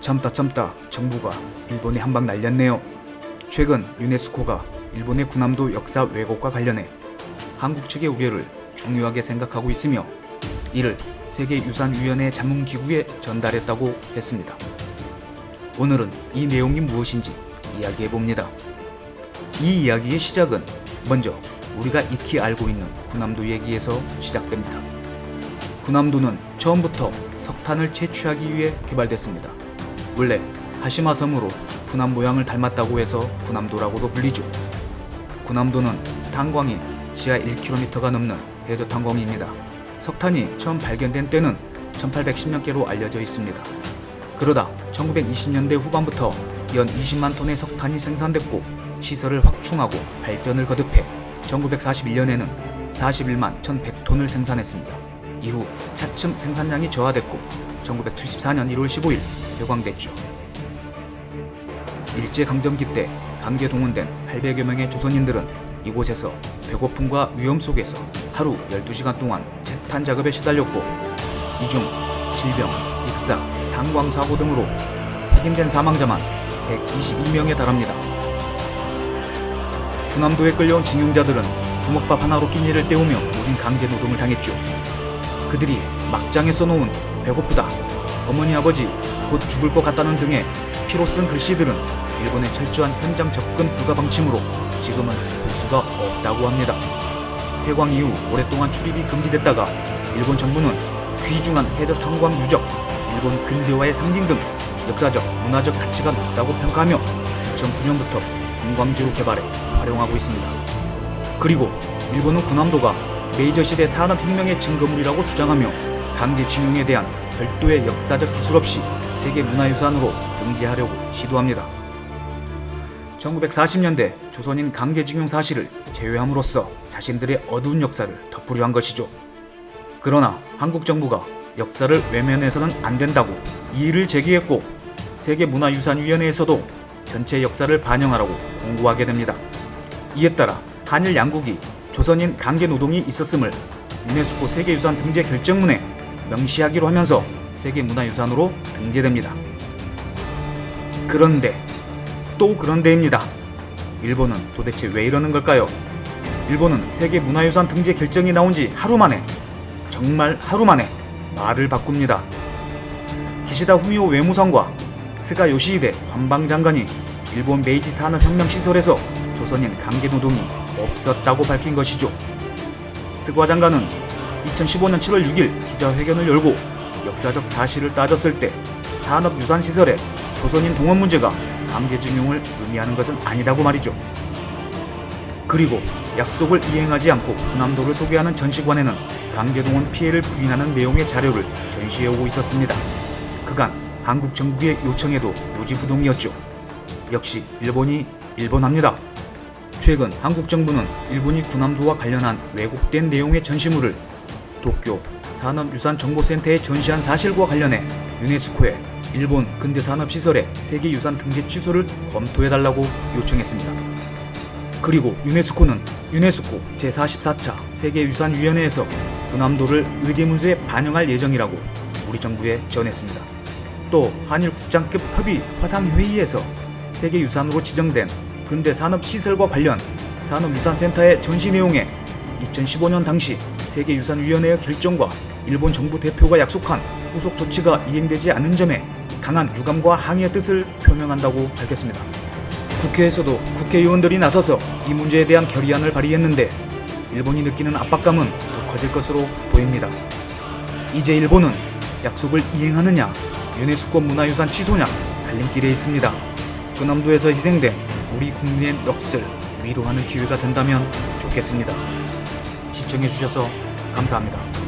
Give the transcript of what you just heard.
참다 정부가 일본에 한방 날렸네요. 최근 유네스코가 일본의 군함도 역사 왜곡과 관련해 한국 측의 우려를 중요하게 생각하고 있으며 이를 세계유산위원회 자문기구에 전달했다고 했습니다. 오늘은 이 내용이 무엇인지 이야기해봅니다. 이 이야기의 시작은 먼저 우리가 익히 알고 있는 군함도 얘기에서 시작됩니다. 군함도는 처음부터 석탄을 채취하기 위해 개발됐습니다. 원래 하시마 섬으로 군함 모양을 닮았다고 해서 군함도라고도 불리죠. 군함도는 탄광이 지하 1km가 넘는 해저 탄광입니다. 석탄이 처음 발견된 때는 1810년께로 알려져 있습니다. 그러다 1920년대 후반부터 연 20만 톤의 석탄이 생산됐고 시설을 확충하고 발전을 거듭해 1941년에는 41만 1100톤을 생산했습니다. 이후 차츰 생산량이 저하됐고 1974년 1월 15일 폐광됐죠. 일제강점기 때 강제 동원된 800여 명의 조선인들은 이곳에서 배고픔과 위험 속에서 하루 12시간 동안 채탄 작업에 시달렸고 이중 질병, 익사, 탄광사고 등으로 확인된 사망자만 122명에 달합니다. 군함도에 끌려온 징용자들은 주먹밥 하나로 끼니를 때우며 우린 강제 노동을 당했죠. 그들이 막장에 써놓은 배고프다, 어머니 아버지 곧 죽을 것 같다는 등의 피로 쓴 글씨들은 일본의 철저한 현장 접근 불가 방침으로 지금은 볼 수가 없다고 합니다. 폐광 이후 오랫동안 출입이 금지됐다가 일본 정부는 귀중한 해저 탄광 유적, 일본 근대화의 상징 등 역사적, 문화적 가치가 높다고 평가하며 2009년부터 관광지로 개발해 활용하고 있습니다. 그리고 일본은 군함도가 메이저 시대 산업혁명의 증거물이라고 주장하며 강제징용에 대한 별도의 역사적 기술 없이 세계문화유산으로 등재하려고 시도합니다. 1940년대 조선인 강제징용 사실을 제외함으로써 자신들의 어두운 역사를 덮으려 한 것이죠. 그러나 한국 정부가 역사를 외면해서는 안 된다고 이의를 제기했고 세계문화유산위원회에서도 전체 역사를 반영하라고 공고하게 됩니다. 이에 따라 한일 양국이 조선인 강제노동이 있었음을 유네스코 세계유산 등재 결정문에 명시하기로 하면서 세계문화유산으로 등재됩니다. 그런데 또 그런데입니다. 일본은 도대체 왜 이러는 걸까요? 일본은 세계문화유산 등재 결정이 나온 지 하루 만에, 정말 하루 만에 말을 바꿉니다. 기시다 후미오 외무성과 스가 요시히데 관방장관이 일본 메이지 산업혁명 시설에서 조선인 강제노동이 없었다고 밝힌 것이죠. 스가 장관은 2015년 7월 6일 기자회견을 열고 역사적 사실을 따졌을 때 산업유산시설에 조선인 동원 문제가 강제징용을 의미하는 것은 아니다고 말이죠. 그리고 약속을 이행하지 않고 군함도를 소개하는 전시관에는 강제동원 피해를 부인하는 내용의 자료를 전시해오고 있었습니다. 그간 한국 정부의 요청에도 요지부동이었죠. 역시 일본이 일본합니다. 최근 한국 정부는 일본이 군함도와 관련한 왜곡된 내용의 전시물을 도쿄 산업유산정보센터에 전시한 사실과 관련해 유네스코에 일본 근대산업시설의 세계유산 등재 취소를 검토해달라고 요청했습니다. 그리고 유네스코는 유네스코 제44차 세계유산위원회에서 군함도를 의제문서에 반영할 예정이라고 우리 정부에 전했습니다. 또 한일 국장급 협의 화상회의에서 세계유산으로 지정된 근대산업시설과 관련 산업유산센터의 전시 내용에 2015년 당시 세계유산위원회의 결정과 일본 정부 대표가 약속한 후속 조치가 이행되지 않은 점에 강한 유감과 항의의 뜻을 표명한다고 밝혔습니다. 국회에서도 국회의원들이 나서서 이 문제에 대한 결의안을 발의했는데 일본이 느끼는 압박감은 더 커질 것으로 보입니다. 이제 일본은 약속을 이행하느냐, 유네스코 문화유산 취소냐 갈림길에 있습니다. 군함도에서 희생된 우리 국민의 넋을 위로하는 기회가 된다면 좋겠습니다. 시청해주셔서 감사합니다.